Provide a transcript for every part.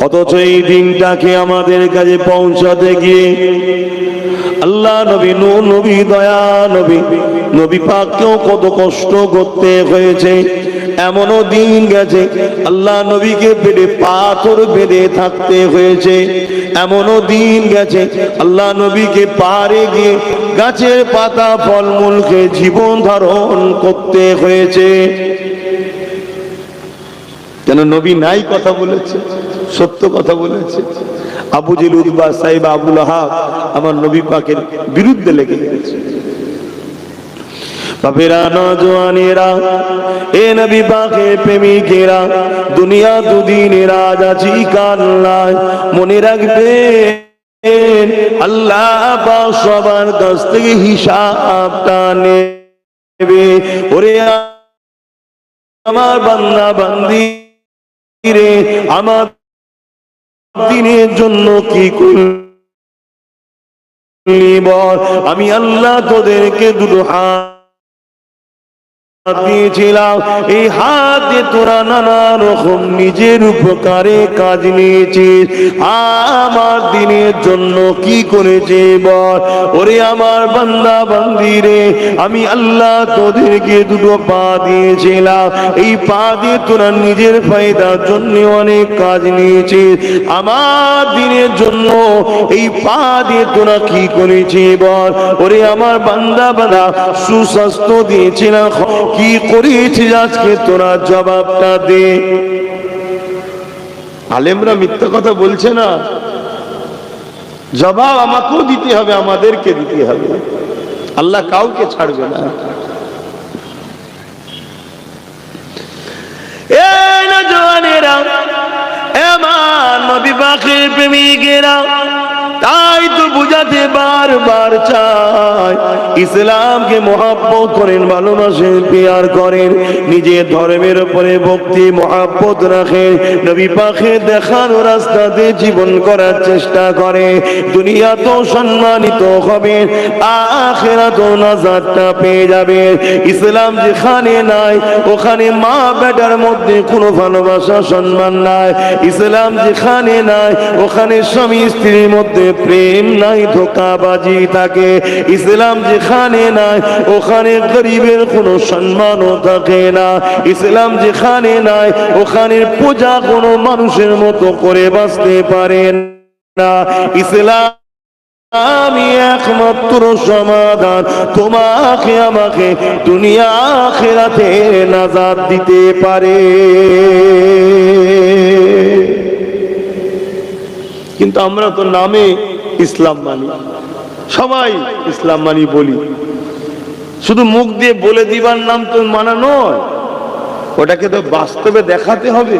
অথচ এই দিনটাকে আমাদের কাছে পৌঁছাতে গিয়ে আল্লাহ নবী, নূর নবী, দয়া নবী, নবী পাককেও কত কষ্ট করতে হয়েছে। এমনও দিন গেছে আল্লাহ নবীকে পেটে পাথর বেঁধে থাকতে হয়েছে। এমনও দিন গেছে আল্লাহ নবীকে পাহাড়ে গিয়ে গাছের পাতা ফলমূল খেয়ে জীবন ধারণ করতে হয়েছে। কেন? নবী নাই কথা বলেছে, সত্য কথা বলেছে। আবু জেল, উতবা, সাইবা, আবুল আহাব আমার নবী পাকের বিরুদ্ধে লেগে গেছে। বাপেরা, নওজওয়ানেরা, এ নবী পাকের প্রেমিকেরা, দুনিয়া দুদিনের আজ আছি কাল নাই। মনে রাখবে আল্লাহ পাক সবার কাছ থেকে হিসাবটা নেবে। ওরে আমার বান্দা বান্দি রে, আমার দিনের জন্য কি করলি বল। আমি আল্লাহ তোদেরকে দুটো হাত দিয়েছিলাম, এই হাত দিয়ে তোরা নানা রকম নিজের উপকারে কাজ নিয়েছিস। আমার দিনের জন্য কি করেছে বল। ওরে আমার বান্দা বান্দি রে, আমি আল্লাহ তোদেরকে দুটো পা দিয়েছিলাম, এই পা দিয়ে তোরা নিজের ফায়দার জন্য অনেক কাজ নিয়েছিস। আমার দিনের জন্য এই পা দিয়ে তোরা কি করেছি বল। ওরে আমার বান্দা বান্দা, সুস্বাস্থ্য দিয়েছিলাম, কি করেছিস আজকে তোরা জবাবটা দে। আলেমরা মিথ্যা কথা বলছে না, জবাব আমাকেও দিতে হবে, আমাদেরকে দিতে হবে। আল্লাহ কাউকে ছাড়বে না। এই নওজওয়ানেরা, আমার নবী পাকের প্রেমিকেরা, তাই তো বুঝাতে বারবার চাই, ইসলামকে মহব্বত করেন, ভালোবাসেন, প্যার করেন, নিজের ধর্মের উপরে ভক্তি মহব্বত রাখেন, নবী পাকের দেখানো রাস্তাতে জীবন করার চেষ্টা করে। দুনিয়া তো সম্মানিত হবেন, আখিরাতেও নাজাতটা পেয়ে যাবেন। ইসলাম যেখানে নাই ওখানে মা বেটার মধ্যে কোনো ভালোবাসা সম্মান নাই। ইসলাম যেখানে নাই ওখানে স্বামী স্ত্রীর মধ্যে প্রেম নাই, ধোঁকাবাজি থাকে। ইসলাম যেখানে নাই ওখানে গরিবের কোনো সম্মানও থাকে না। ইসলাম যেখানে নাই ওখানে পূজা কোনো মানুষের মতো করে বাঁচতে পারেন না। ইসলাম আমি একমাত্র সমাধান, তোমাকে আমাকে দুনিয়া আখিরাতে নাজাত দিতে পারে। কিন্তু আমরা তো নামে ইসলাম মানি, সবাই ইসলাম মানি বলি, শুধু মুখ দিয়ে বলে দিবার নাম তো মানা নয়, ওটাকে তো বাস্তবে দেখাতে হবে।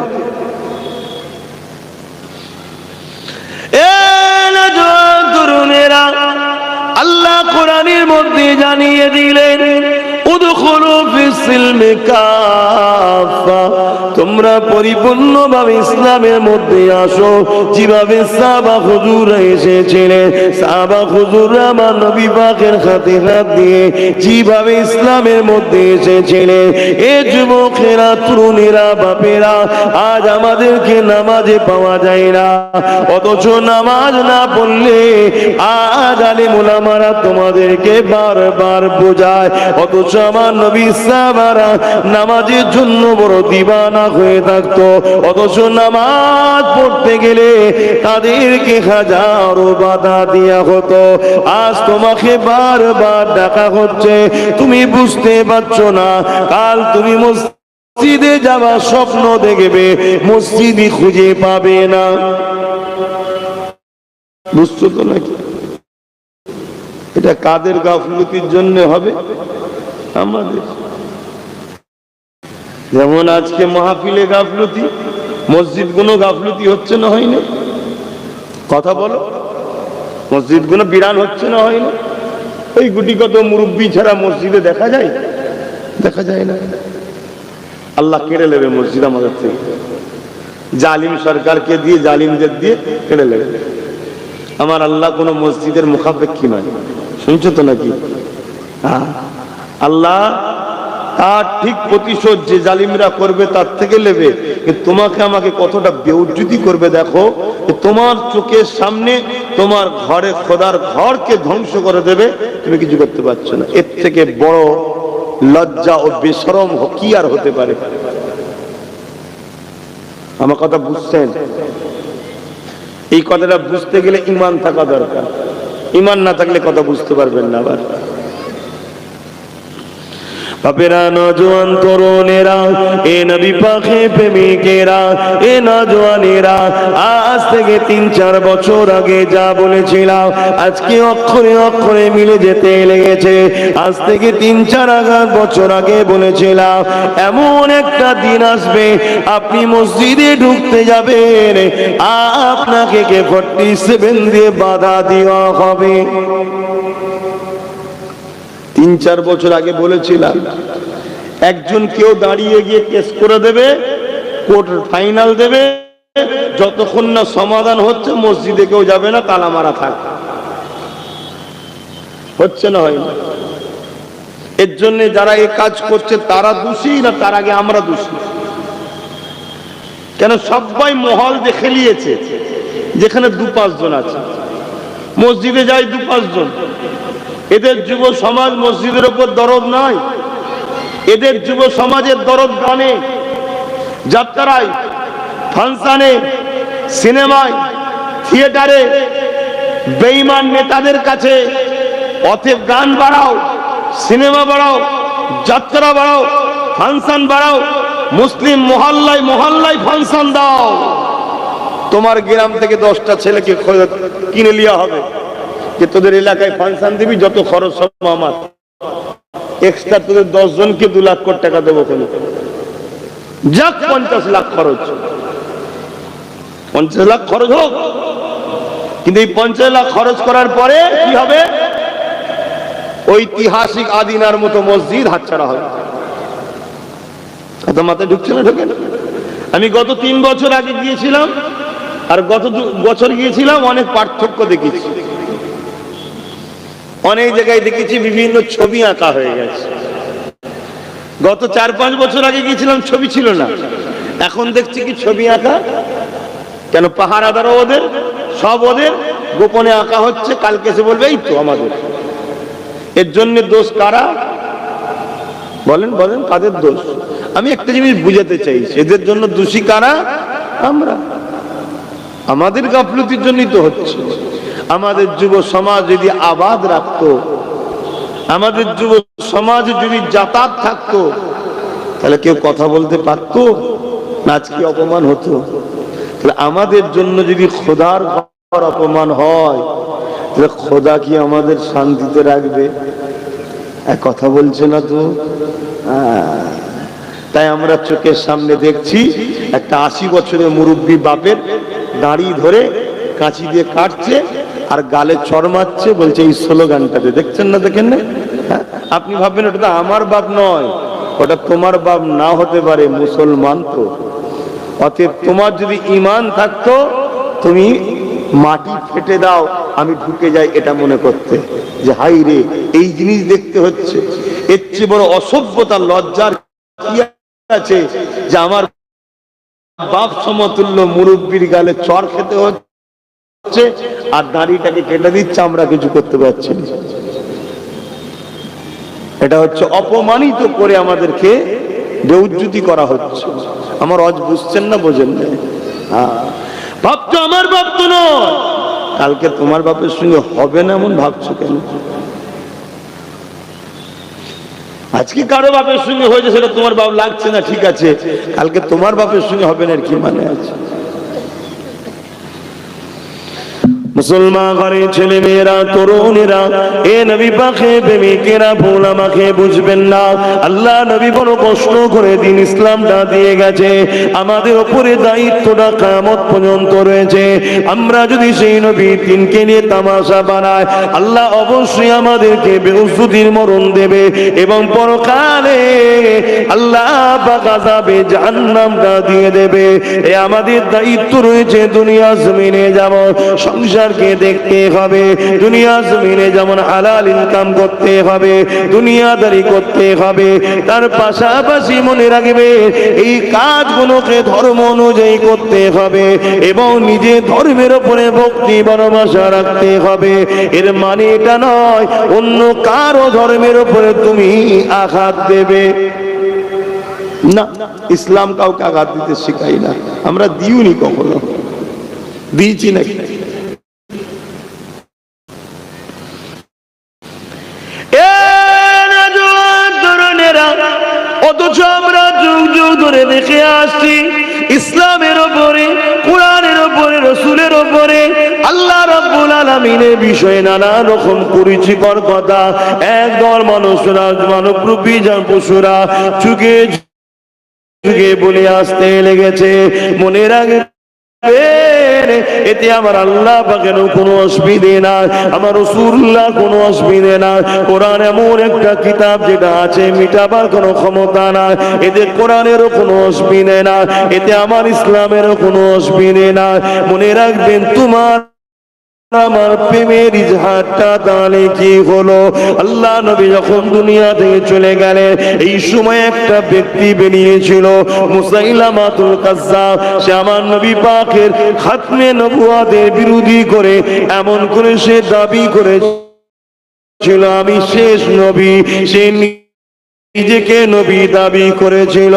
আল্লাহ কোরআনের মধ্যে জানিয়ে দিলেন, উদখুলু ফিস-সিলমি কাফা, তোমরা পরিপূর্ণভাবে ইসলামের মধ্যে আসো। যেভাবে সাহাবা হুজুররা এসেছিলেন, সাহাবা হুজুররা আমার নবী পাকের হাতে হাত দিয়ে যেভাবে ইসলামের মধ্যে এসেছিলেন, এ যুবকেরা, তরুণেরা, বাপেরা, আজ আমাদেরকে নামাজে পাওয়া যায় না, অথচ নামাজ না পড়লে আজ আলেম উলামারা তোমাদেরকে বারবার বোঝায়, অথচ আমার নবী সাহাবারা নামাজের জন্য বড় দিবানা হয়ে থাকতো, অথচ নামাজ পড়তে গেলে তাদেরকে হাজারো বাধা দেয়া হতো। আজ তোমাকে বারবার ডাকা হচ্ছে, তুমি বুঝতে পারছো না, কাল তুমি মসজিদে যাওয়া স্বপ্ন দেখবে, মসজিদই খুঁজে পাবে না। বুঝছো তো নাকি? এটা কাদের গাফলতির জন্য হবে? আমাদের। যেমন আজকে মাহফিলে গাফলতি, মসজিদ গুলো গাফলতি হচ্ছে না, হয় না? কথা বলো, মসজিদ গুলো বিরান হচ্ছে না, হয় না? ওই গুটি কত মুরব্বী ছাড়া মসজিদে দেখা যায়? দেখা যায় না। আল্লাহ কেড়ে নেবে মসজিদ আমাদের থেকে, জালিম সরকারকে দিয়ে, জালিমদের দিয়ে কেড়ে নেবে। আমার আল্লাহ কোন মসজিদের মুখাপেক্ষী নয়, শুনছো তো নাকি? আল্লাহ তার ঠিক প্রতিশোধ যে জালিমরা করবে তার থেকে নেবে। কিন্তু তোমাকে আমাকে কতটা বেউজ্জতি করবে দেখো, তোমার চোখের সামনে তোমার ঘরে খোদার ঘরকে ধ্বংস করে দেবে, তুমি কিছু করতে পারছো না। এর থেকে বড় লজ্জা ও বেশরম কি আর হতে পারে? আমার কথা বুঝছেন? এই কথাটা বুঝতে গেলে ঈমান থাকা দরকার। ঈমান না থাকলে কথা বুঝতে পারবেন না। আবার বাপেরা, নওজোয়ান তরুণেরা, এ নবী পাকে প্রেমিকেরা, এ নওজোয়ানেরা, আজ থেকে 3-4 বছর আগে যা বলেছিলাম আজকে অক্ষরে অক্ষরে মিলে যেতে লেগেছে। আজ থেকে 3-4 বছর আগে বলেছিলাম এমন একটা দিন আসবে আপনি মসজিদে ঢুকতে যাবেন, আপনাকে কে 47 দিয়ে বাধা দেওয়া হবে। 3-4 বছর আগে বলেছিলাম একজন কেউ দাঁড়িয়ে গিয়ে কেস করে দেবে, কোর্ট ফাইনাল দেবে, যতক্ষণ না সমাধান হচ্ছে মসজিদে কেউ যাবে না, তালা মারা থাকবে। হচ্ছে না, হয় না? এর জন্য যারা এই কাজ করছে তারা দোষী না তার আগে আমরা দোষী? কেন সবাই মহল দেখে নিয়েছে যেখানে 2-5 জন আছে, মসজিদে যায় 2-5 জন। এদের যুব সমাজ মসজিদের উপর দরদ নাই, এদের যুব সমাজের দরদ গানে, যাত্রায়, ফাংশনে, সিনেমায়, থিয়েটারে, বেঈমান নেতাদের কাছে। অতএব গান বাড়াও, সিনেমা বাড়াও, যাত্রা বাড়াও, ফাংশন বাড়াও, মুসলিম মহল্লায় মহল্লায় ফাংশন দাও। তোমার গ্রাম থেকে 10টা ছেলেকে কিনে লিয়া হবে যে তোদের এলাকায় ফাংশন দিবি, যত খরচ সব আমার, এক্সট্রা তোদের 10 জনকে 2 লাখ কোটি টাকা দেবো। যাক 50 লাখ খরচ, 50 লাখ খরচ হোক, কিন্তু এই 50 লাখ খরচ করার পরে কি হবে? ঐতিহাসিক আদিনার মতো মসজিদ হাতছাড়া হবে। এত মাথায় ঢুকছে না? ঢোকে না? আমি গত 3 বছর আগে গিয়েছিলাম আর গত 2 বছর গিয়েছিলাম, অনেক পার্থক্য দেখেছি। অনেক জায়গায় দেখেছি বিভিন্ন ছবি আঁকা হয়ে গেছে। গত 4-5 বছর আগে গিয়েছিলাম ছবি ছিল না, এখন দেখছি কি ছবি আঁকা। কেন? পাহারাদারও ওদের, সব ওদের, গোপনে আঁকা হচ্ছে। কালকে এসে বলবে এই তো আমাদের। এর জন্য দোষ কারা? বলেন বলেন, কাদের দোষ? আমি একটা জিনিস বুঝাতে চাই, এদের জন্য দোষী কারা? আমরা। আমাদের গাফলতির জন্যই তো হচ্ছে। আমাদের যুব সমাজ যদি আবাদ রাখতো, আমাদের যুব সমাজে যদি জাকাত থাকতো, তাহলে কেউ কথা বলতে পারতো না, আজকে অপমান হতো। তাহলে আমাদের জন্য যদি খোদার ঘর অপমান হয়, তাহলে খোদা কি আমাদের শান্তিতে রাখবে? এক কথা বলছে না তো? তাই আমরা চোখের সামনে দেখছি একটা 80 বছরের মুরব্বী বাপের দাড়ি ধরে কাঁচি দিয়ে কাটছে আর গালে চড় মারছে, বলছে এই স্লোগানটাতে। দেখছেন না? দেখেন না? আপনি ভাববেন ওটা তো আমার বাপ নয়, ওটা তোমার বাপ না হতে পারে, মুসলমান তো। অতএব তোমার যদি ঈমান থাকতো, তুমি মাটি ফেটে দাও, আমি ঢুকে যাই এটা মনে করতে, যে হাই রে এই জিনিস দেখতে হচ্ছে। এর চেয়ে বড় অসভ্যতা লজ্জার কি আছে যে আমার বাপ সমতুল্য মুরব্বীর গালে চড় খেতে হচ্ছে আর দাড়িটাকে কেটে দিচ্ছে, আমরা কিছু করতে পারছি না। এটা হচ্ছে অপমানিত করে আমাদেরকে বেউজ্জতি করা হচ্ছে। আমার আজ বুঝছেন না? বোঝেন না? বাপ তো আমার বাপ তো নয়, কালকে তোমার বাপের সঙ্গে হবে না এমন ভাবছো কেন? আজকে কারো বাপের সঙ্গে হয়েছে, সেটা তোমার বাপ লাগছে না, ঠিক আছে, কালকে তোমার বাপের সঙ্গে হবে না, কি মানে আছে? মুসলমান ঘরে ছেলে মেয়েরা, তরুণেরা, এ নবী পাকে প্রেমিকেরা, ভুল আমাকে বুঝবেন না। আল্লাহ নবী বড় কষ্ট করে দিন ইসলামটা দিয়ে গেছে, আমাদের উপরে দায়িত্বটা কিয়ামত পর্যন্ত রয়েছে। আমরা যদি সেই নবী দিনকে নিয়ে তামাশা বানাই, আল্লাহ অবশ্যই আমাদেরকে বেউজ্জতির মরণ দেবে এবং পরকালে আল্লাহ পাক আযাবে জাহান্নামটা দিয়ে দেবে। এ আমাদের দায়িত্ব রয়েছে। দুনিয়া জমিনে যাব, সংসার সংসারকে দেখতে হবে, দুনিয়া জমিনে যেমন হালাল ইনকাম করতে হবে, দুনিয়াদারি করতে হবে, তার পাশাপাশি মনে রাখবে এই কাজগুলোকে ধর্ম অনুযায়ী করতে হবে এবং নিজে ধর্মের উপরে ভক্তি ভালোবাসা রাখতে হবে। এর মানে এটা নয় অন্য কারো ধর্মের উপরে তুমি আঘাত দেবে না। ইসলাম কাউকে আঘাত দিতে শেখাই না, আমরা দিইনি, কখনো দিয়েছি নাকি? অথচ আমরা যুগ যুগ ধরে দেখে আসছি ইসলামের উপরে, কোরআনের উপরে, রাসূলের উপরে আল্লাহ রাব্বুল আলামিনের বিষয়ে নানা রকম পরিচিকর কথা একদল মানুষরা, মানবরূপী পশুরা যুগে যুগে বলে আসতে লেগেছে। মনে রাখবে এতে আমার আল্লাহ পাকের কোনো অসুবিধে না, আমার রাসূলুল্লাহ কোনো অসুবিধে না। কোরআন এমন একটা কিতাব যেটা আছে মিটাবার কোনো ক্ষমতা না, এতে কোরআনেরও কোনো অসুবিধে না, এতে আমার ইসলামেরও কোনো অসুবিধে না। মনে রাখবেন তোমার আমার প্রেমের ইজহারটা তাহলে কি হলো? আল্লাহ নবী যখন দুনিয়া থেকে চলে গেলেন এই সময় একটা ব্যক্তি বেরিয়েছিল মুসাইলামাতুল কাজ্জাব। সে আমার নবী পাকের খাতমে নবুয়াতের বিরোধী করে এমন করে সে দাবি করেছিল আমি শেষ নবী, সে নিজেকে নবী দাবি করেছিল।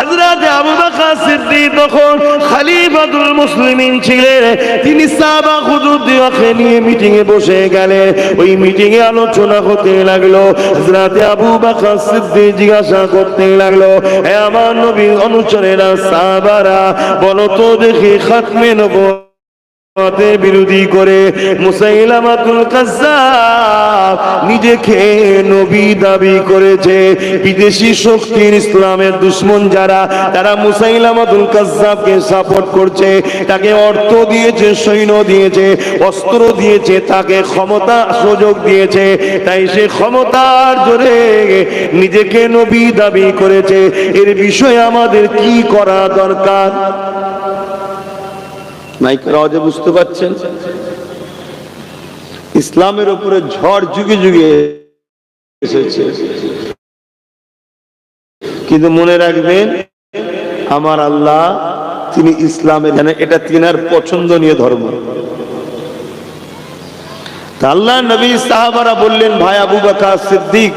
হযরত আবু বকর সিদ্দিক তখন খলিফাতুল মুসলিমিন ছিলেন, তিনি সাহাবা হুজুরদেরকে নিয়ে মিটিং এ বসে গেলেন। ওই মিটিং এ আলোচনা হতে লাগলো। হযরত আবু বকর সিদ্দিক জিজ্ঞাসা করতে লাগলো, হে আমার নবীর অনুচরেরা, সাহাবারা, বলো তো দেখি খাতমে নবুয়তের বিরোধী করে মুসাইলামাতুল কাজ্জাব নিজেকে নবী দাবি করেছে। বিদেশি শক্তির ইসলামের দুশমন যারা, তারা মুসাইলামাতুল কাজ্জাবকে সাপোর্ট করছে, তাকে অর্থ দিয়েছে, সৈন্য দিয়েছে, অস্ত্র দিয়েছে, তাকে ক্ষমতা সুযোগ দিয়েছে, তাই সে ক্ষমতার জোরে নিজেকে নবী দাবি করেছে। এর বিষয়ে আমাদের কি করা দরকার? মাইকের আওয়াজে বুঝতে পারছেন? ইসলামের উপরে ঝড় যুগে যুগে এসেছে, কিন্তু মনে রাখবেন আমার আল্লাহ তিনি ইসলামের, এটা তিনার পছন্দনীয় ধর্ম। আল্লাহ নবী সাহাবারা বললেন, ভাই আবু বকর সিদ্দিক,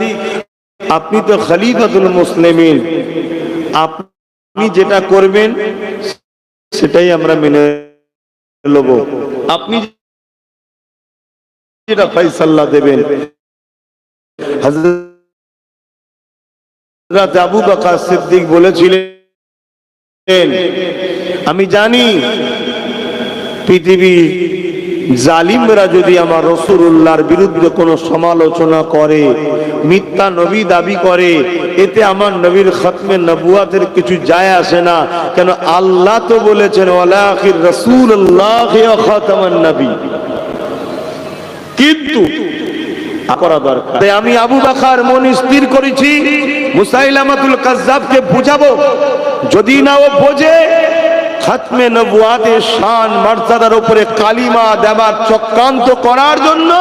আপনি তো খলিফাতুল মুসলিমিন, আপনি যেটা করবেন সেটাই আমরা মেনে নেব, আপনি যেটা ফয়সালা দেবেন। হযরত আবু বকর সিদ্দিক বলেছিলেন, আমি জানি পৃথিবী জালিমরা যদি আমার রাসূলুল্লাহর বিরুদ্ধে কোনো সমালোচনা করে, মিথ্যা নবী দাবি করে, এতে আমার নবীর খাতমে নবুয়াতের কিছু যায় আসে না। কেন আল্লাহ তো বলেছেন ওয়ালাখির রাসূলুল্লাহ ওয়া খাতামান নবী। কিন্তু করা দরকার, তাই আমি আবু বকর মন স্থির করেছি মুসাইলামাতুল কাজ্জাবকে বুঝাবো, যদি না ও বোঝে খাতমে নবুয়াতের শান মর্যাদার উপরে কালিমা দেবার চক্রান্ত করার জন্য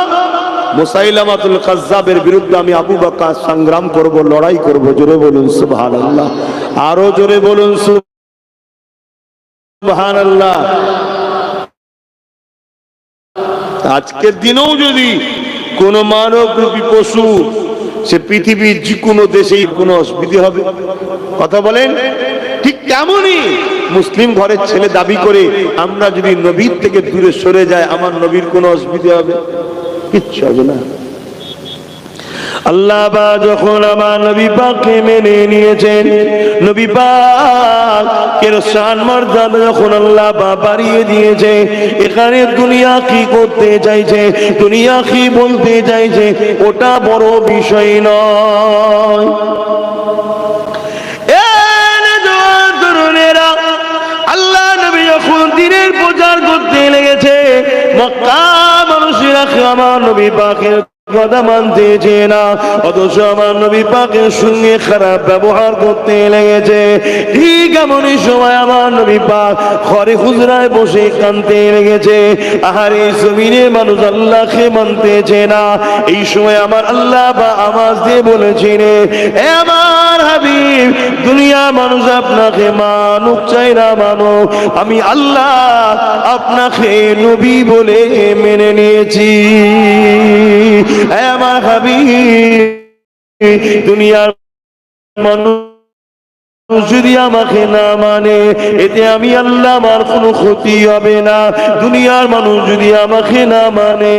মুসাইলামাতুল কাজ্জাবের বিরুদ্ধে আমি আবু বকর সংগ্রাম করব, লড়াই করব। জোরে বলুন সুবহানাল্লাহ, আরো জোরে বলুন সুবহানাল্লাহ। আজকের দিনেও যদি কোন মানবরূপী পশু সে পৃথিবীর যে কোনো দেশেই কোনো অসুবিধা হবে? কথা বলেন। ঠিক তেমনই মুসলিম ঘরের ছেলে দাবি করে আমরা যদি নবীর থেকে দূরে সরে যায়, আমার নবীর কোনো অসুবিধা হবে? কিচ্ছু হবে না। আল্লাহ পাক যখন আমার নবী পাককে মেনে নিয়েছেন, নবী পাকের শান মর্যাদা যখন আল্লাহ পাক বাড়িয়ে দিয়েছে, এখানে দুনিয়া কি করতে চাইছে, দুনিয়া কি বলতে চাইছে, ওটা বড় বিষয় নয়। আল্লাহ নবী যখন দিনের প্রচার করতে লেগেছে, মক্কা মানুষেরা আমার নবী পাকের কথা মানতেছে না, অথচ আমার নবী পাকের সঙ্গে খারাপ ব্যবহার করতে লেগেছে। ঠিক এমনই সময় আমার নবী পাক ঘরে হুজরায় বসে কাঁদতে লেগেছে। আহারে জমিনে মানুষ আল্লাহকে মানতেছে না। এই সময় আমার আল্লাহ বা আওয়াজ দিয়ে বলেছেন, এ আমার হাবিব, দুনিয়া মানুষ আপনাকে মানুক চাই না মানো, আমি আল্লাহ আপনাকে নবী বলে মেনে নিয়েছি। আমার হাবিব, দুনিয়ার মানুষ যদি আমাকে না মানে এতে আমি আল্লাহ আমার কোনো ক্ষতি হবে না। দুনিয়ার মানুষ যদি আমাকে না মানে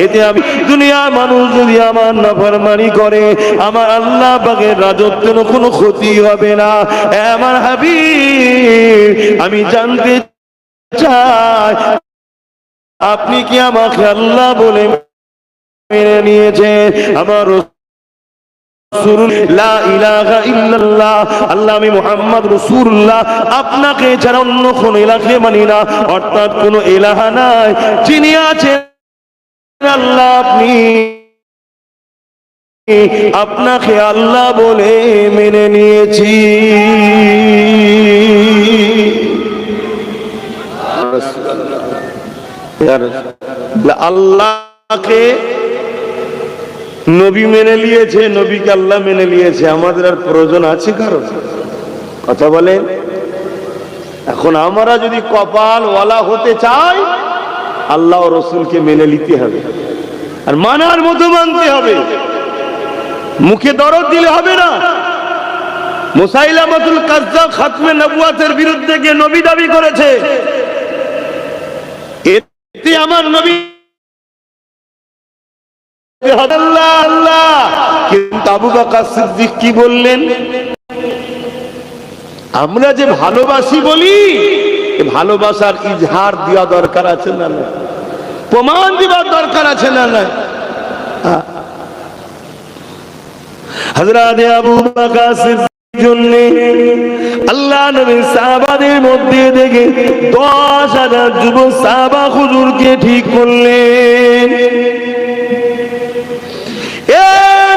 এতে আমি, দুনিয়ার মানুষ যদি আমার নাফরমানি করে আমার আল্লাহ পাকের রাজত্বের কোনো ক্ষতি হবে না। আমার হাবিব, আমি জানতে চাই আপনি কি আমাকে আল্লাহ বলে মেনে নিয়েছে? আমার লা ইলাহা ইল্লাল্লাহ, আল্লাহ আমি মুহাম্মদ রাসূলুল্লাহ, আপনাকে ছাড়া অন্য কোন ইলাহকে মানি না, অর্থাৎ কোন ইলাহা নাই, যিনি আছেন আল্লাহ, আপনি, আপনাকে আল্লাহ বলে মেনে নিয়েছি। আল্লাহকে নবী মেনে নিয়েছে, নবীকে আল্লাহ মেনে নিয়েছে, আমাদের আর প্রয়োজন আছে কারো? কথা বলেন। এখন আমরা যদি কপাল ওয়ালা হতে চাই, আল্লাহ ও রসুলকে মেনে নিতে হবে, আর মানার মতো মানতে হবে, মুখে দরদ দিলে হবে না। মুসাইলামাতুল কাজ্জাব খাতমে নবুয়াতের বিরুদ্ধে গিয়ে নবী দাবি করেছে, এতে আমার নবী আল্লাহ আল্লাহ। কিন্তু আবু বকর সিদ্দিক কি বললেন? আমরা যে ভালোবাসি বলি, ভালোবাসার ইজহার দেওয়া দরকার আছে না, প্রমাণ দেওয়ার দরকার আছে না? হযরত আবু বকর সিদ্দিক জন্য আল্লাহ নবী সাহাবাদের মধ্যে দেখে 10,000 যুবক সাহাবা হুজুরকে ঠিক করলেন। এ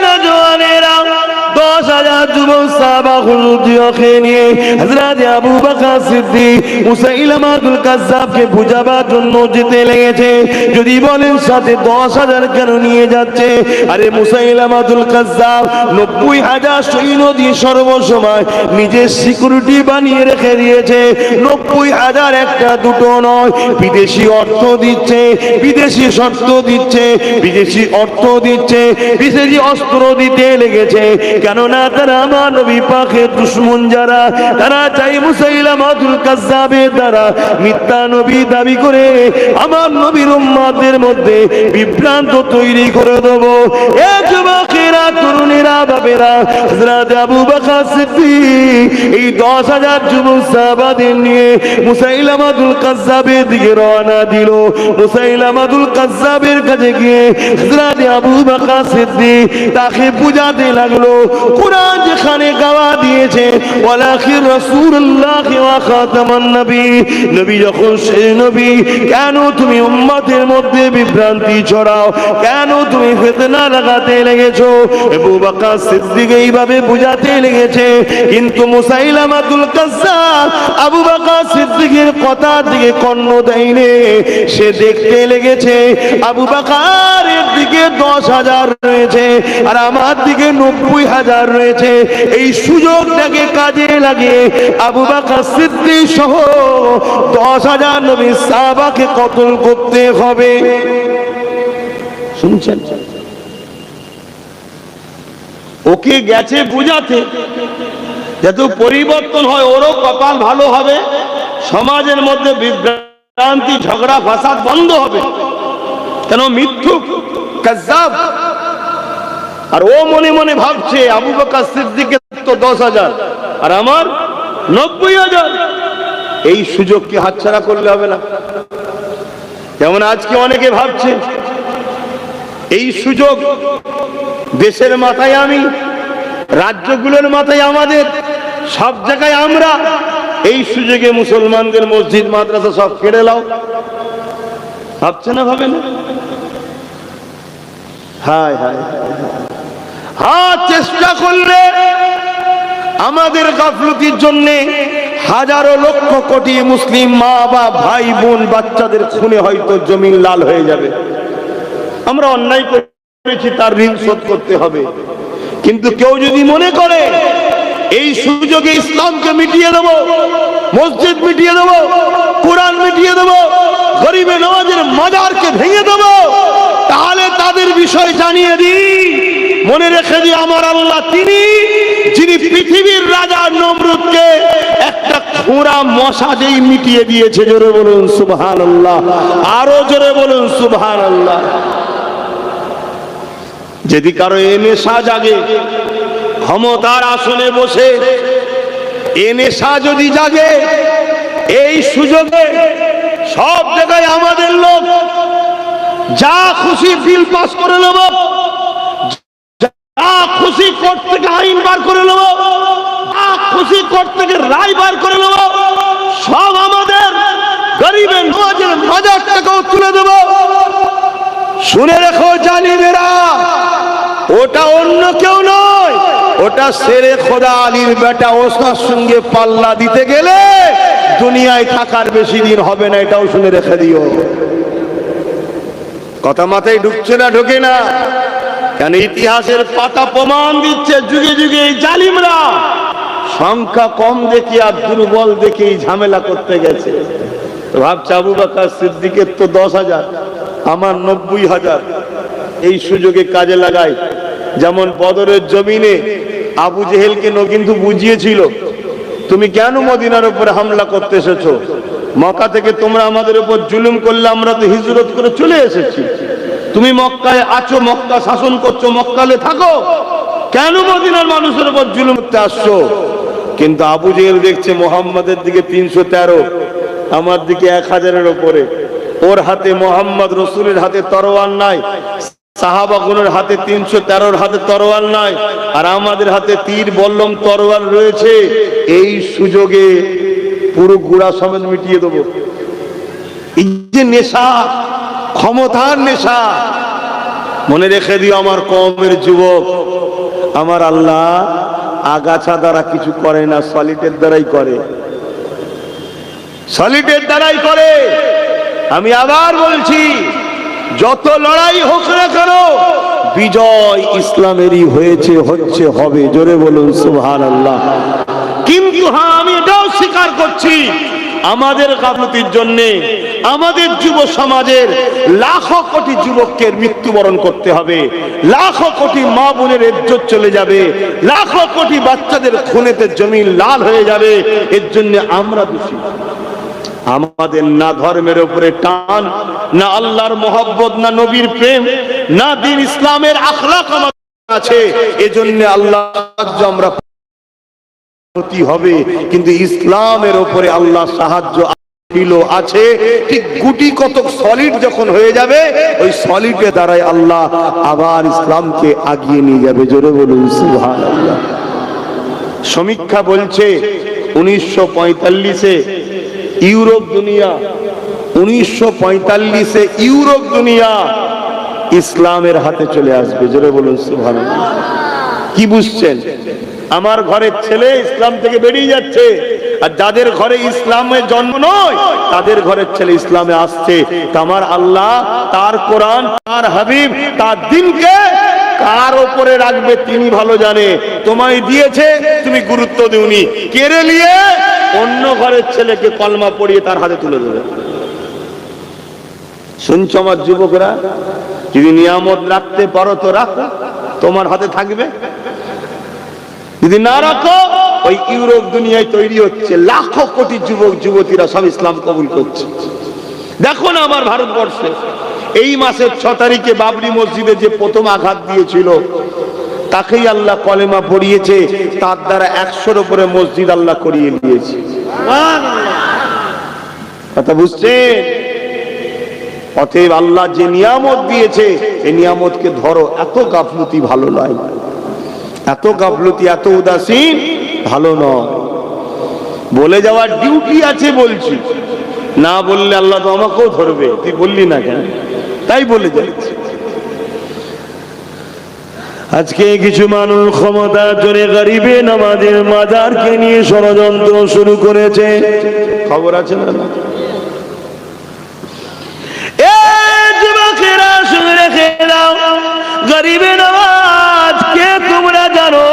নওজওয়ানেরা 10,000 যুবক সাহাবা হুজুরকে নিয়ে হযরত আবু বকর সিদ্দিক মুসাইলামাতুল কাজ্জাবকে বুঝাবার জন্য যেতে লেগেছে। যদি বলেন সাথে 10,000 কেন নিয়ে যাচ্ছে? আরে মুসাইলামাতুল কাজ্জাব 90,000 সৈন্য দিয়ে সর্বসময় নিজের সিকিউরিটি বানিয়ে রেখে দিয়েছে। 90,000 একটা দুটো নয়, বিদেশি অর্থ দিচ্ছে, বিদেশি শর্ত দিচ্ছে, বিদেশি অর্থ দিচ্ছে, বিদেশি অস্ত্র দিতে লেগেছে। কেননা তারা আমার নবী পাকের দুশমন যারা, তারা চাই মুসাইলামাতুল কাজ্জাবের দ্বারা মিথ্যা নবী দাবি করে আমার নবীর উম্মতের মধ্যে বিভ্রান্ত তৈরি করে দেব। এ যুবকেরা, তরুণেরা, বাবেরা, হযরত আবু বকর সিদ্দিক এই 10,000 যুবক সাহাবাদের নিয়ে মুসাইলামাতুল কাজ্জাবের দিকে রওনা দিল। মুসাইলামাতুল কাজ্জাবের কাছে গিয়ে হযরত আবু বকর সিদ্দিক তাকে বুঝাতে লাগলো, কুরআন যেখানে গাওয়া দিয়েছে ওয়ালাকির রাসূলুল্লাহ ওয়া খাতামান নবী, নবী যখন শেষ নবী, কেন তুমি উম্মতের মধ্যে বিভ্রান্তি ছড়াও? কেন তুমি ফিতনা লাগাতে লেগেছো? আবু বকর সিদ্দিক এইভাবে বুঝাতে লেগেছে, কিন্তু মুসাইলামাতুল কাজ্জাব আবু বকর সিদ্দিকের কথার দিকে কর্ণ দেয়নি। সে দেখতে লেগেছে আবু বকরের দিকে 10,000 রয়েছে আর আমার দিকে 90,000 রয়েছে। এই সুযোগটাকে কাজে লাগিয়ে আবু বকর সিদ্দিক সহ 10,000 নবী সাহাবাকে কতল করতে হবে। শুনছেন? ওকে গেছে বুঝাতে যাতে পরিবর্তন হয়, ওরও কপাল ভালো হবে, সমাজের মধ্যে বিভ্রান্তি, ঝগড়া ফাসাদ বন্ধ হবে। কেন মিথ্যুক, কাজ্জাব। আর ও মনে মনে ভাবছে আবু বকর সিদ্দিকের তো 10,000 আর আমার 90,000। এই সুযোগকে হাতছাড়া করলে হবে না। যেমন আজকে অনেকে ভাবছে এই সুযোগ দেশের মাথায় আমি, রাজ্যগুলোর মাথায় আমাদের, সব জায়গায় আমরা, এই সুযোগে মুসলমানদের মসজিদ মাদ্রাসা সব কেড়ে লাও। ভাবছে না? ভাবে না? হায় হায়, হ্যাঁ চেষ্টা করলে আমাদের গাফলতির জন্য হাজারো লক্ষ কোটি মুসলিম মা বা ভাই বোন বাচ্চাদের খুনে হয়তো জমিন লাল হয়ে যাবে। আমরা অন্যায় করেছি, তার ঋণ শোধ করতে হবে। কিন্তু কেউ যদি মনে করে এই সুযোগে ইসলামকে মিটিয়ে দেব, মসজিদ মিটিয়ে দেব, কোরআন মিটিয়ে দেব, গরিবে নওয়াজের মাজারকে ভেঙে দেব, তাহলে তাদের বিষয় জানিয়ে দিই, মনে রেখে দিই আমার আল্লাহ তিনি যিনি পৃথিবীর রাজা নমরুদকে একটা খোঁড়া মশা যেই মিটিয়ে দিয়েছে। জোরে বলুন সুবহানাল্লাহ, আরো জোরে বলুন সুবহানাল্লাহ। যদি কারো এ নেশা জাগে, ক্ষমতার আসনে বসে এ নেশা যদি জাগে, এই সুযোগে সব জায়গায় আমাদের লোক যা খুশি বিল পাস করে নেব, যা খুশি কোর্ট থেকে আইন বার করে নেব, যা খুশি কোর্ট থেকে রায় বার করে নেব, সব আমাদের গরিবের নওয়াজের মাজার টাকাও তুলে দেব। শুনে রেখো জালিমেরা, ওটা অন্য কেউ নয়, ওটা শেরে খোদা আলীর বেটা। ওর সঙ্গে পাল্লা দিতে গেলে দুনিয়ায় থাকার বেশি দিন হবে না, এটাও শুনে রেখে দিও। কথা মাথায় ঢুকছে না? ঢোকে না কেন? ইতিহাসের পাতা প্রমাণ দিচ্ছে যুগে যুগে এই জালিমরা সংখ্যা কম দেখি আর দুর্বল দেখে ঝামেলা করতে গেছে। ভাবছে আবু বকর সিদ্দিকের তো 10,000, আমার 90,000, এই সুযোগে কাজে লাগাই। যেমন বদরের জমিনে আবু জেহেলকে কিন্তু বুঝিয়েছিল, তুমি কেন মদিনার উপরে হামলা করতে এসেছো? মক্কা থেকে তোমরা আমাদের উপর জুলুম করলে আমরা তো হিজরত করে চলে এসেছি। তুমি মক্কায় আছো, মক্কা শাসন করছো, মক্কালে থাকো, কেন মদিনার মানুষের উপর জুলুম করতে আসছো? কিন্তু আবু জেহেল দেখছে মুহাম্মাদের দিকে 313, আমার দিকে 1000-এর উপরে। ওর হাতে মুহাম্মদ রাসূলের হাতে তরোয়ার নাই, সাহাবাগণের হাতে 313-র হাতে তরোয়ার নাই, আর আমাদের হাতে তীর বল্লম তরোয়ার রয়েছে। এই সুযোগে পুরো গুড়া সমেত মিটিয়ে দেবো। এই যে নেশা, ক্ষমতার নেশা, মনে রেখে দিও আমার কওমের যুবক, আমার আল্লাহ আগাছা দ্বারা কিছু করে না, সলিটের দ্বারাই করে, সলিটের দ্বারাই করে। আমি আবার বলছি, যত লড়াই হোক না কেন বিজয় ইসলামেরই হয়েছে, হচ্ছে, হবে। জোরে বলুন সুবহানাল্লাহ। কিন্তু হ্যাঁ, আমি এটাও স্বীকার করছি, আমাদের গাফলতির জন্য আমাদের যুব সমাজের লাখো কোটি যুবককে মৃত্যুবরণ করতে হবে, লাখো কোটি মা বোনের ইজ্জত চলে যাবে, লাখো কোটি বাচ্চাদের খুনেতে জমিন লাল হয়ে যাবে। এর জন্য আমরা দোষী। আমাদের না ধর্মের উপরে টান, না আল্লাহর মহব্বত, না নবীর প্রেম, না দ্বীন ইসলামের আখলাক আমাদের আছে। এজন্য আল্লাহ আমরা ক্ষতি হবে, কিন্তু ইসলামের উপরে আল্লাহ সাহায্য আছে। ঠিক গুটি কতক সলিড যখন হয়ে যাবে, ওই সলিডের দ্বারাই আল্লাহ আবার ইসলামকে আগিয়ে নিয়ে যাবে। জোরে বলুন সুবহানাল্লাহ। সমীক্ষা বলছে 1945-এ ইউরোপ দুনিয়া, 1945-এ ইউরোপ দুনিয়া ইসলামের হাতে চলে আসবে। জোরে বলুন সুবহানাল্লাহ। কি বুঝছেন? আমার ঘরের ছেলে ইসলাম থেকে বেরিয়ে যাচ্ছে, আর যাদের ঘরে ইসলামের জন্ম নয় তাদের ঘরের ছেলে ইসলামে আসছে। আমার আল্লাহ তার কোরআন, তার হাবিব, তার দ্বীনকে কার উপরে রাখবে তিনি ভালো জানে। তোমায় দিয়েছে, তুমি গুরুত্ব দিওনি, কেড়ে নিয়ে অন্য ঘরের ছেলেকে কলমা পড়িয়ে তার হাতে তুলে দেবে। শুনছো আমার যুবকরা? যদি নিয়ামত রাখতে পারো তো রাখো, তোমার হাতে থাকবে। যদি না রাখো, ওই ইউরোপ দুনিয়ায় তৈরি হচ্ছে লাখো কোটি যুবক যুবতীরা সব ইসলাম কবুল করছে। দেখো না আমার ভারতবর্ষে এই মাসের 6 তারিখে বাবরি মসজিদে যে প্রথম আঘাত দিয়েছিল, তাকেই আল্লাহ কলেমা পড়িয়েছে, তার দ্বারা 100-র উপরে মসজিদ আল্লাহ করিয়ে দিয়েছে। কথা বুঝছেন? অতএব আল্লাহ যে নিয়ামত দিয়েছে, এই নিয়ামতকে ধরো। এত গাফলতি ভালো নয়, এত গাফলতি, এত উদাসীন ভালো নয়। বলে যাওয়ার ডিউটি আছে বলছি, না বললে আল্লাহ তো আমাকেও ধরবে। তুই বললি না কেন? তাই বলে যাচ্ছি। আজকে কিছু মানুষ ক্ষমতার জোরে গরিবে নামাজের মাজারকে নিয়ে ষড়যন্ত্র শুরু করেছে, খবর আছে না? যুবকেরা শুনে রেখে দাও, গরিবে নামাজ কে তোমরা জানো?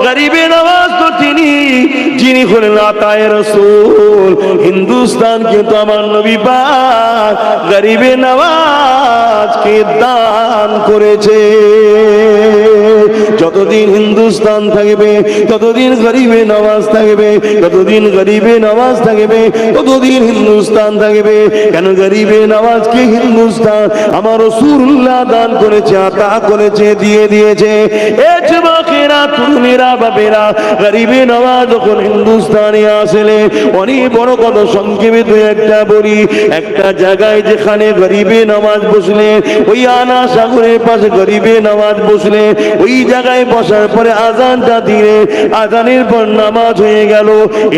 গরিবে নামাজ তো তিনি যিনি হলেন আতায়ে রাসূল। হিন্দুস্তান কিন্তু আমার নবী পাক গরিবে নামাজকে দান করেছে। যতদিন হিন্দুস্তান থাকবে ততদিন গরিবে নামাজ থাকবে, যতদিন গরিবে নামাজ থাকবে ততদিন হিন্দুস্তান থাকবে। কেন গরিবে নামাজকে হিন্দুস্তান আমার রাসূলুল্লাহ দান করেছে, আতা করেছে, দিয়ে দিয়েছে। এ যুবকেরা, তরুণেরা, বাপেরা, গরিবে নামাজ যখন হিন্দুস্তানে আসলে অনেক বড় কথা সংক্ষেপে দুই একটা বলি। একটা জায়গায় যেখানে গরিবে নামাজ বসলে, ওই আনা সাগরের পাশে গরিবে নামাজ বসলে, ওই জায়গায় বসার পরে আজানটা দিলে, আজানের পর নামাজ হয়ে গেল।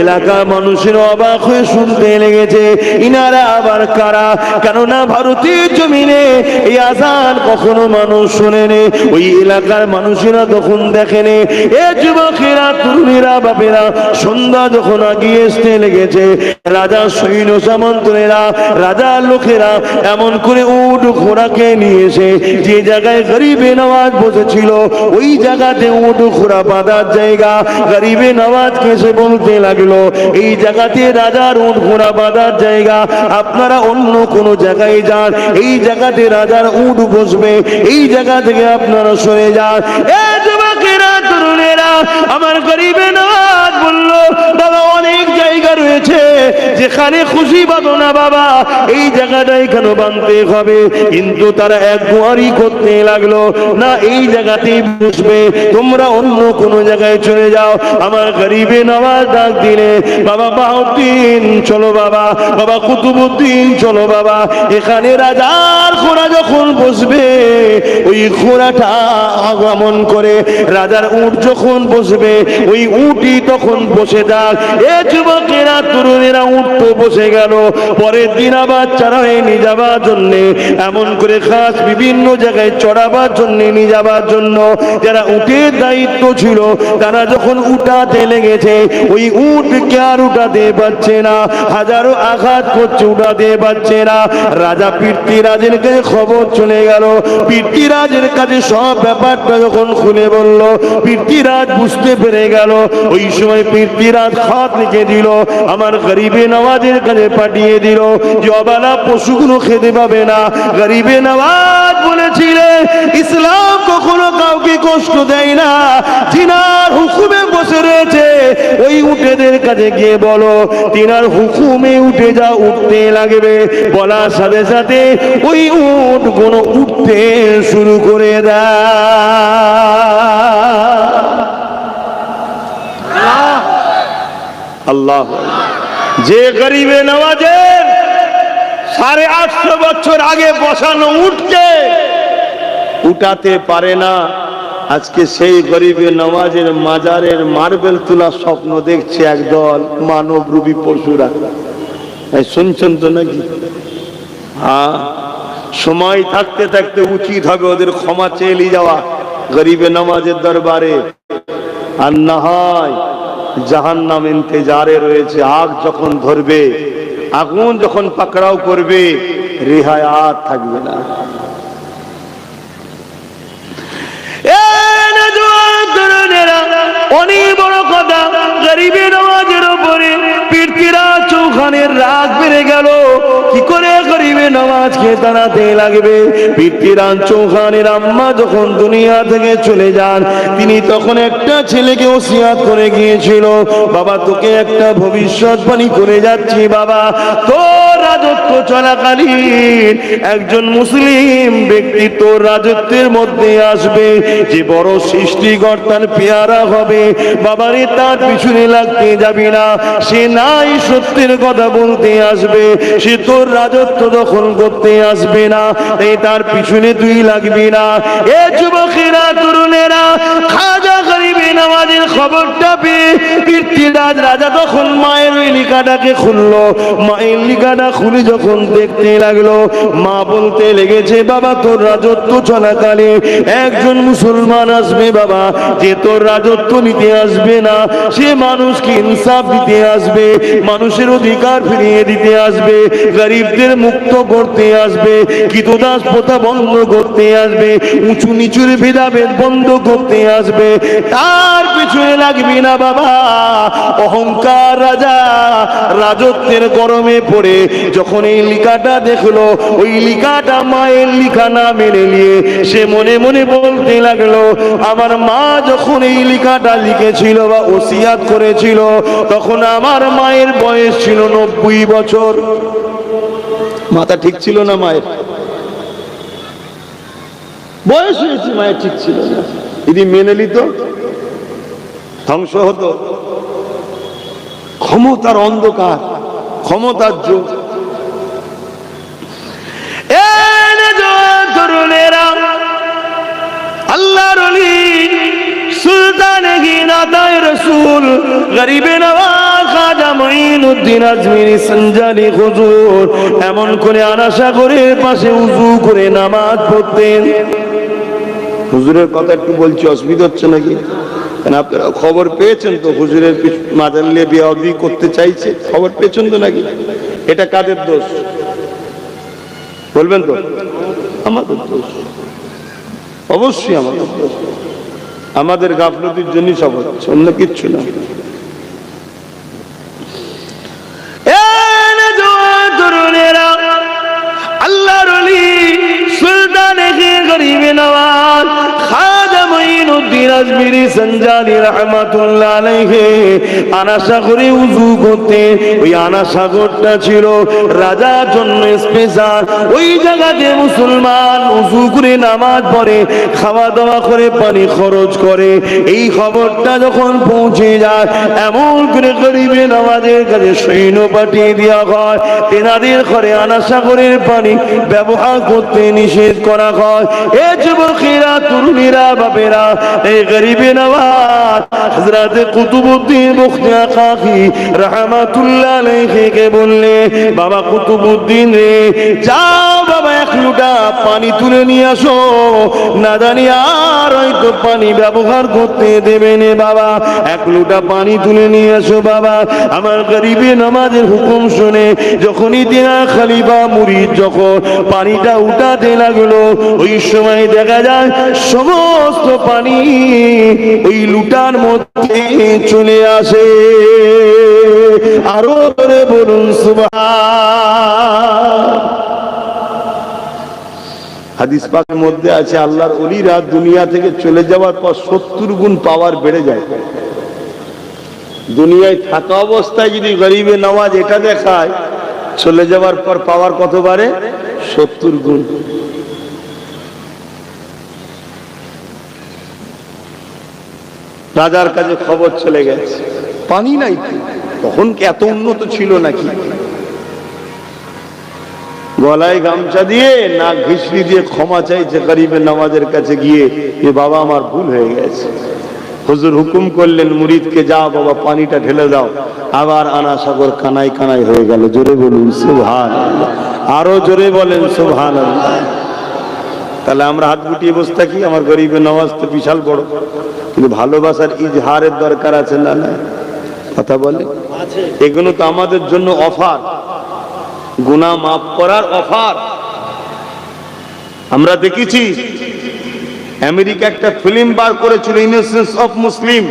এলাকার মানুষের অবাক হয়ে শুনতে লেগেছে, ইনারা আবার কারা? কেননা ভারতীয় জমিনে এই আজান কখনো মানুষ শোনেনি, ওই এলাকার মানুষেরা তখন দেখেনি। এ যুবকেরা, তরুণীরা, বাপেরা, সন্ধ্যা যখন আগিয়ে আসতে লেগেছে, রাজা সৈন্য সামন্তরা, রাজার লোকেরা এমন করে উট ঘোড়াকে নিয়ে এসে যে জায়গায় গরিবে নামাজ বসেছিল ওই জায়গাতে উট ঘোড়া বাঁধার জায়গা। গরিবে নামাজকে এসে বলতে লাগলো, এই জায়গাতে রাজার উট ঘোড়া বাঁধার জায়গা, আপনারা অন্য কোনো জায়গায় যান, এই জায়গাতে রাজার উট বসবে, এই জায়গা থেকে আপনারা সরে যান। এ যুবকেরা, তরুণেরা, আমার গরিবে নামাজ বলল, বাবা অনেক জায়গা রয়েছে যেখানে খুশি বাঁধো না বাবা, এই জায়গাটাই কেন বাঁধতে হবে? কিন্তু তারা এক গুয়ারি করতে লাগলো, না এই জায়গাতেই বসবে, তোমরা অন্য কোন জায়গায় চলে যাও। আমার গরিবে নামাজ ডাক দিলে, বাবা বাহাউদ্দিন চলো বাবা, বাবা কুতুবুদ্দিন চলো বাবা, এখানে রাজার ঘোড়া যখন বসবে ওই ঘোড়াটা আগমন করে, রাজার উট যখন বসবে ওই উটই তখন বসে যাক। এ যুবকেরা, তরুণেরা, উট তো বসে গেল। পরের দিন আবার চড়াই নিয়ে যাবার জন্য, এমন করে খাস বিভিন্ন জায়গায় চড়াবার জন্য নিয়ে যাবার জন্য যারা উটের দায়িত্ব ছিল তারা যখন উঠাতে লেগেছে, ওই উটকে আর উঠাতে পারছে না, হাজারো আঘাত করছে, উঠাতে পারছে না। রাজা পৃথ্বীরাজের কাছে খবর চলে গেল। পৃথ্বীরাজের কাছে সব ব্যাপারটা যখন খুলে বলল, পৃথ্বীরাজ বুঝতে পেরে গেল। ওই সময় পৃথ্বীরাজ খত লিখে দিল, আমার গরিবে নওয়াজের কাছে পাঠিয়ে দিল যে অবালা পশুগুলো খেতে পাবে না। গরিবে নওয়াজ বলেছিলেন, ইসলাম কখনো কাউকে কষ্ট দেয় না, যিনার হুকুমে বসে রয়েছে ওই উটেদের কাছে গিয়ে বলো তিনার হুকুমে উঠে যা, উঠতে লাগবে। বলার সাথে সাথে ওই উট গুলো উঠতে শুরু করে দেয়। আল্লাহ, যে গরিবে নওয়াজের 850 বছর আগে বসানো উঠকে উঠাতে পারে না, আজকে সেই গরিবে নওয়াজের মাজারের মার্বেল তোলার স্বপ্ন দেখছে একদল মানবরূপী পশুরা। শুনছেন তো নাকি? হ্যাঁ, সময় থাকতে থাকতে উচিত হবে ওদের ক্ষমা চেয়ে যাওয়া গরিবে নওয়াজের দরবারে। আর না হয় জাহান্নাম ইন্তজারে রয়েছে। আগ যখন ধরবে, আগুন যখন পাকড়াও করবে, রেহাই আর থাকবে না। অনেক বড় কথা, গরিবে নওয়াজের উপরে পৃথ্বীরাজ চৌহানের রাগ বেড়ে গেল। কি করে গরিবে নওয়াজকে তাড়াতে লাগবে? পৃথ্বীরাজ চৌহানের আম্মা যখন দুনিয়া থেকে চলে যান, তিনি তখন একটা ছেলেকে ওসিয়াত করে গিয়েছিল, বাবা তোকে একটা ভবিষ্যৎবাণী করে যাচ্ছি, বাবা তোর রাজত্ব চলাকালীন একজন মুসলিম ব্যক্তি তোর রাজত্বের মধ্যে আসবে, যে বড় সৃষ্টিকর্তার পেয়ারা হবে। বাবারে তার পিছনে লাগতে যাবি না, সে নাই সত্যের কথা বলতে আসবে, সে তোর রাজত্ব যখন দখল করতে আসবে না, এই তার পিছনে তুই লাগবি না। এ যুবকেরা, তরুণেরা, খাজা গরিবে নওয়াজের খবরটা পেয়ে পৃথ্বীরাজ রাজা তখন মায়ের ওই লিখাটাকে খুললো। মায়ের লিখাটা খুলে যখন দেখতে লাগলো, মা বলতে লেগেছে, বাবা তোর রাজত্ব চলাকালে একজন মুসলমান আসবে বাবা, যে তোর রাজত্ব নিতে আসবে না, সে মানুষকে ইনসাফ দিতে আসবে, মানুষের অধিকার ফিরিয়ে দিতে আসবে, গরিবদের মুক্ত করতে আসবে, কৃতদাস প্রথা বন্ধ করতে আসবে, উঁচু নিচুর ভেদাভেদ বন্ধ করতে আসবে। তার পিছনে লাগবি না বাবা। অহংকার রাজা রাজত্বের গরমে পড়ে যখন এই লিখাটা দেখলো, ওই লিখাটা মায়ের লিখা না মেনে নিয়ে সে মনে মনে বলতে লাগলো, আমার মা যখন এই লিখাটা লিখেছিল বা ওসিয়াত করেছিল, তখন আমার মায়ের বয়স ছিল 90 বছর। মাথা ঠিক ছিল না মায়ের, বয়স হয়েছে, মায়ের ঠিক ছিল না। যদি মেনে নিত ধ্বংস হতো। ক্ষমতার অন্ধকার, ক্ষমতার যুগ। তরুণেরা, আল্লাহর ওলি সুলতানে গিনাতায়ে রাসূল গরিবে নওয়াজ খাজা মুঈনুদ্দিন আজমিরি সঞ্জানি হুজুর এমন করে আনাসাগরের পাশে উযু করে নামাজ পড়তেন। হুজুরের কথা একটু বলছি, অসুবিধা হচ্ছে নাকি? কারণ আপনারা খবর পেয়েছেন তো, হুজুরের মাজার নিয়ে বেয়াদবি করতে চাইছে, খবর পেয়েছেন তো নাকি? এটা কাদের দোষ বলবেন তো? আমাদের দোষ, অবশ্যই আমাদের দোষ। আমাদের গাফলতির জন্যই সব হচ্ছে, অন্য কিচ্ছু না। আল্লাহর ওলি সুলতানে গরিবে নওয়াজ খাজা মুঈনুদ্দিন আজমিরি সঞ্জানি রাহমাতুল্লাহ আলাইহি আনাসাগরে উযু করতে। ওই আনাসাগরটা ছিল রাজার জন্য স্পেশাল। ওই জায়গাতে মুসলমান উযু করে নামাজ পড়ে, খাওয়া দাওয়া করে, পানি খরচ করে। এই খবরটা যখন পৌঁছে যায়, এমন করে গরিবে নওয়াজের কাছে সৈন্য পাঠিয়ে দেওয়া হয়, তেনাদের ঘরে আনাসাগরের পানি ব্যবহার করতে নিষেধ করা হয়। এ যুবকেরা, তরুণীরা, বাপেরা, এই গরিবে নওয়াজ হযরত কুতুবউদ্দিন বখতি আকাকি রাহমাতুল্লাহ আলাইহি কে বললে, বাবা কুতুবউদ্দিন রে, যাও বাবা, 1 লোটা পানি তুলে নিয়ে আসো, না জানি আর হয়তো পানি ব্যবহার করতে দেবে না বাবা। 1 লোটা পানি তুলে নিয়ে আসো বাবা। আমার গরিবে নওয়াজের হুকুম শুনে যখনই তিনা খলিফা মুরিদ যখন পানিটা উঠাতে লাগলো, ওই সময় দেখা যায় সমস্ত পানি ওই লুটার মধ্যে চলে আসে। আরো করে বলুন সুবহান। হাদিস পাকের মধ্যে আছে, আল্লাহর ওলিরা দুনিয়া থেকে চলে যাওয়ার পর 70 গুণ পাওয়ার বেড়ে যায়। দুনিয়ায় থাকা অবস্থায় যদি গরিবে নওয়াজ এটা দেখায়, চলে যাওয়ার পর পাওয়ার কত বাড়ে? 70 গুণ। রাজার কাছে খবর চলে গেছে, পানি নাই। তখন কি এত উন্নত ছিল নাকি? গলায় গামছা দিয়ে, না ঘিসড়ি দিয়ে ক্ষমা চাইছে গরিবে নওয়াজের কাছে গিয়ে, যে বাবা আমার ভুল হয়ে গেছে। হুজুর হুকুম করলেন মুরিদকে, যাও বাবা পানিটা ঢেলে দাও। আবার আনাসাগর কানাই কানাই হয়ে গেল। জোরে বলুন সুবহানাল্লাহ, আরো জোরে বলেন সুবহানাল্লাহ। তাহলে আমরা হাত গুটিয়ে বসে থাকি? আমার গরিবে নওয়াজ তো বিশাল বড়, কিন্তু ভালোবাসার ইজহারের দরকার আছে না? না, কথা বলে। এগুলো তো আমাদের জন্য অফার, গুনাহ মাফ করার অফার। আমরা দেখেছি আমেরিকা একটা ফিল্ম বার করেছিল, ইনোসেন্স অফ মুসলিম।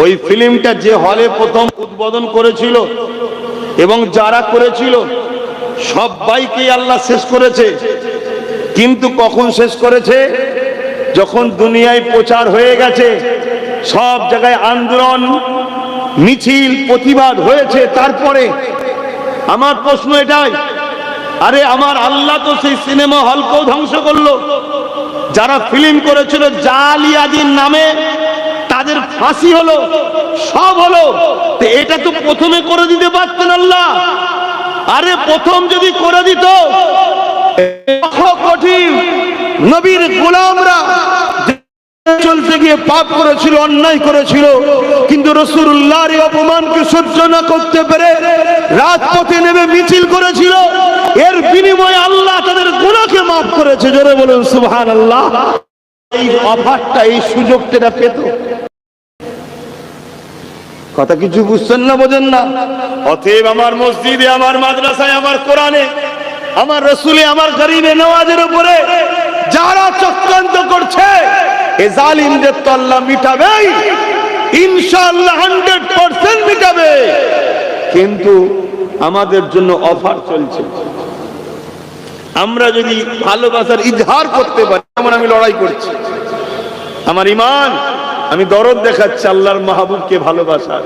ওই ফিল্মটা যে হলে প্রথম উদ্বোধন করেছিল এবং যারা করেছিল সবাইকে আল্লাহ শেষ করেছে। কিন্তু কখন শেষ করেছে? যখন দুনিয়ায় প্রচার হয়ে গেছে, সব জায়গায় আন্দোলন, মিছিল, প্রতিবাদ হয়েছে, তারপরে। আমার প্রশ্ন এটাই, আরে আমার আল্লাহ তো সেই সিনেমা হলকেও ধ্বংস করলো। যারা ফিল্ম করেছিল জালিয়াতির নামে, তাদের ফাঁসি হলো, সব হলো। তো এটা তো প্রথমে করে দিতে পারতেন আল্লাহ। আরে প্রথম যদি করে দিত, কঠিন নবীর গোলামরা চলতে গিয়ে পাপ করেছিল, অন্যায় করেছিল, কিন্তু রাসূলুল্লাহর এই অপমানকে সহ্য না করতে পেরে রাজপথে নেমে মিছিল করেছিল। এর বিনিময়ে আল্লাহ তাদের গুনাহকে মাফ করেছে। জোরে বলুন সুবহানাল্লাহ। এই অফারটা, এই সুযোগটা পেত। কথা কিছু বুঝছেন না, বোঝেন না? অতএব আমার মসজিদে, আমার মাদ্রাসায়, আমার কোরআনে, আমার রাসূলে, আমার গরিবে নওয়াজের উপরে যারা চক্রান্ত করছে, এ জালিমদের তো আল্লাহ মিটাবে ইনশাআল্লাহ, 100% মিটাবে। কিন্তু আমাদের জন্য অফার চলছে। আমরা যদি ভালোবাসার ইজহার করতে পারি, যেমন আমি লড়াই করছি, আমার ঈমান, আমি দরদ দেখাচ্ছি আল্লাহর মাহবুবকে ভালোবাসা,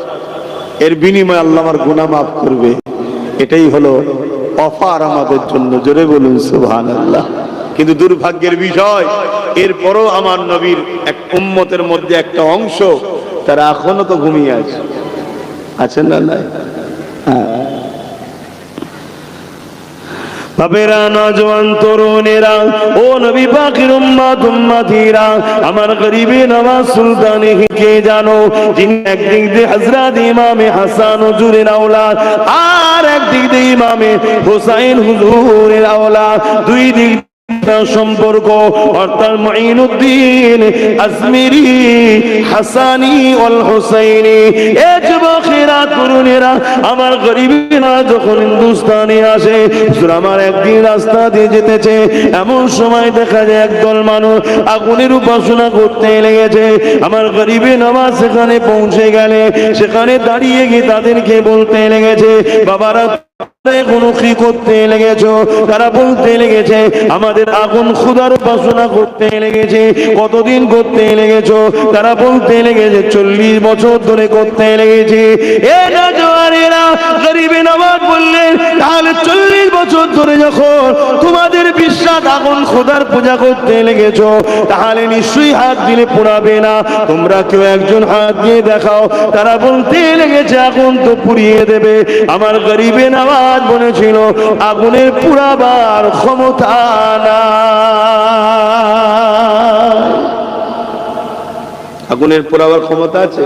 এর বিনিময়ে আল্লাহ আমার গুনাহ মাফ করবে। এটাই হলো অফার আমাদের জন্য। জোরে বলুন সুবহানাল্লাহ। কিন্তু দুর্ভাগ্যের বিষয়, এরপরও আমার নবীর এক উম্মতের মধ্যে একটা অংশ, তারা এখনো তো ঘুমিয়ে আছে। আছেন না? নাই? বাবেরা, নওজওয়ান, তরুণেরা, ও নবী পাকের উম্মত উম্মতিরা, আমার গরিবে নওয়াজ সুলতানে কে জানো, যিনি একদিক দিয়ে হযরত ইমামে হাসান হুজুরের আওলাদ, আর একদিক দিয়ে ইমামে হুসাইন হুজুরের আওলাদ, দুই দিক সম্পর্ক, অর্থাৎ মুঈনুদ্দিন আজমিরি, হাসানি ওয়াল হুসাইনি। এ যুবকেরা, তরুণেরা, আমার গরিবেরা যখন হিন্দুস্তানে আসে, আমার একদিন রাস্তা দিয়ে যেতেছে, এমন সময় দেখা যায় একদল মানুষ আগুনের উপাসনা করতে লেগেছে। আমার গরিবে নওয়াজ সেখানে পৌঁছে গেলে, সেখানে দাঁড়িয়ে গিয়ে তাদেরকে বলতে লেগেছে, বাবারা কি করতে লেগেছো? তারা বলতে লেগেছে, আমাদের আগুন খোদার উপাসনা করতে লেগেছে। কতদিন করতে লেগেছো? তারা বলতে লেগেছে 40 বছর ধরে করতে লেগেছে। এ নওজওয়ানেরা, গরিবে নওয়াজ বললেন, তাহলে 40 বছর ধরে যখন তোমাদের বিশ্বাস আগুন খোদার পূজা করতে লেগেছো, তাহলে নিশ্চয়ই হাত দিলে পোড়াবে না। তোমরা কেউ একজন হাত দিয়ে দেখাও। তারা বলতে লেগেছে, আগুন তো পুড়িয়ে দেবে। আমার গরিবে নওয়াজ বলেছিল, আগুনের পুরাবার ক্ষমতা নাই। আগুনের পুরাবার ক্ষমতা আছে?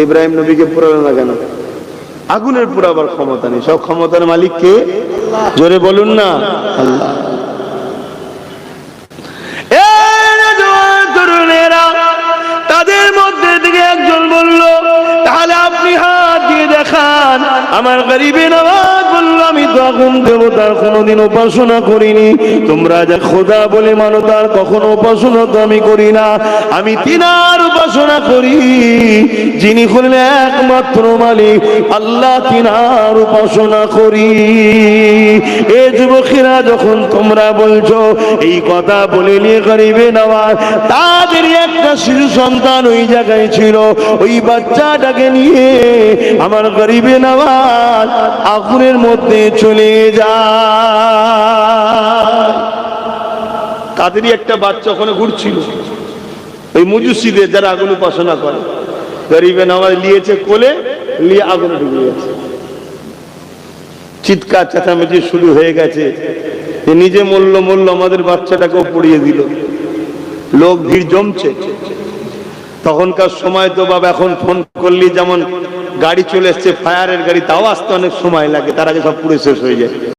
ইব্রাহিম নবীকে পুরালো না কেন? আগুনের পুরাবার ক্ষমতা নেই। সব ক্ষমতার মালিক কে? জোরে বলুন না, আল্লাহ। তাদের মধ্যে থেকে একজন বলল, তাহলে আপনি হাত দিয়ে দেখান। আমার গরিবে নওয়াজ বলল, আমি তো আগুন দেবতার কোনোদিন উপাসনা করিনি। তোমরা যা খোদা বলে মানো, তার কখনো উপাসনা তো আমি করি না। আমি তিনার উপাসনা করি, যিনি হলেন একমাত্র মালিক আল্লাহ, তিনার উপাসনা করি। এ যুবকেরা, যখন তোমরা বলছো, এই কথা বলে নিয়ে গরিবে নওয়াজ তাদের একটা শিশু সন্তান ওই জায়গায় ছিল, ওই বাচ্চাটাকে নিয়ে আমার গরিবে নওয়াজ আগুনের মধ্যে চলে যায়। তাদেরই একটা বাচ্চা ওখানে ঘুরছিল, ওই মুজুসিদের যারা আগুন উপাসনা করে। গরিবে নওয়াজ নিয়েছে কোলে, নিয়ে আগুনে ঢুকে গেছে। চিৎকার চেঁচামেচি শুরু হয়ে গেছে, নিজে মরল, আমাদের বাচ্চাটাকেও পুড়িয়ে দিল। লোক ভিড় জমছে। তখনকার সময় তো বাবা, এখন ফোন করলি যেমন গাড়ি চলে এসছে, ফায়ারের গাড়ি, তাও আসতে অনেক সময় লাগে, তার আগে সব পুড়ে শেষ হয়ে যায়।